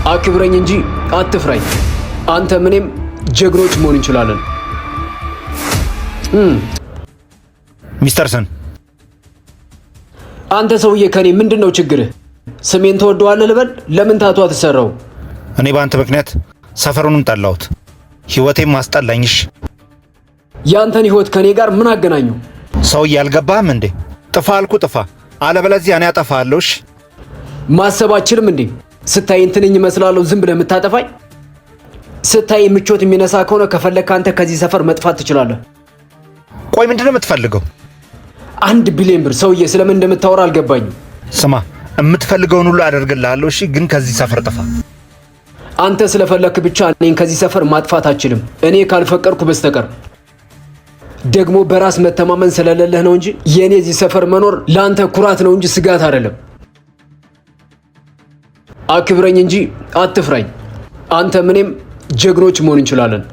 አክብረኝ እንጂ አትፍራኝ። አንተ ምንም ጀግኖች መሆን እንችላለን። ሚስተር ሰን፣ አንተ ሰውዬ ከኔ ምንድነው ችግርህ? ስሜን ተወደዋለህ ልበል? ለምን ታቷ ተሰራው? እኔ በአንተ ምክንያት ሰፈሩንም ጠላሁት፣ ህይወቴም ማስጠላኝሽ። ያንተን ህይወት ከኔ ጋር ምን አገናኙ? ሰውዬ አልገባህም እንዴ? ጥፋ አልኩ ጥፋ፣ አለበለዚያ እኔ አጠፋለሁሽ። ማሰባችንም እንዴ? ስታይ እንትንኝ መስላለሁ ዝም ብለህ የምታጠፋኝ? ስታይ ምቾት የሚነሳ ከሆነ ከፈለክ አንተ ከዚህ ሰፈር መጥፋት ትችላለህ። ቆይ ምንድነው የምትፈልገው? 1 ቢሊዮን ብር። ሰውዬ ስለምን እንደምታወራ አልገባኝም። ስማ፣ የምትፈልገውን ሁሉ አደርግልሃለሁ። እሺ፣ ግን ከዚህ ሰፈር ጥፋ። አንተ ስለፈለክ ብቻ እኔን ከዚህ ሰፈር ማጥፋት አትችልም፣ እኔ ካልፈቀድኩ በስተቀር። ደግሞ በራስ መተማመን ስለሌለህ ነው እንጂ የኔ እዚህ ሰፈር መኖር ለአንተ ኩራት ነው እንጂ ስጋት አይደለም። አክብረኝ እንጂ አትፍራኝ። አንተ ምንም ጀግኖች መሆን እንችላለን።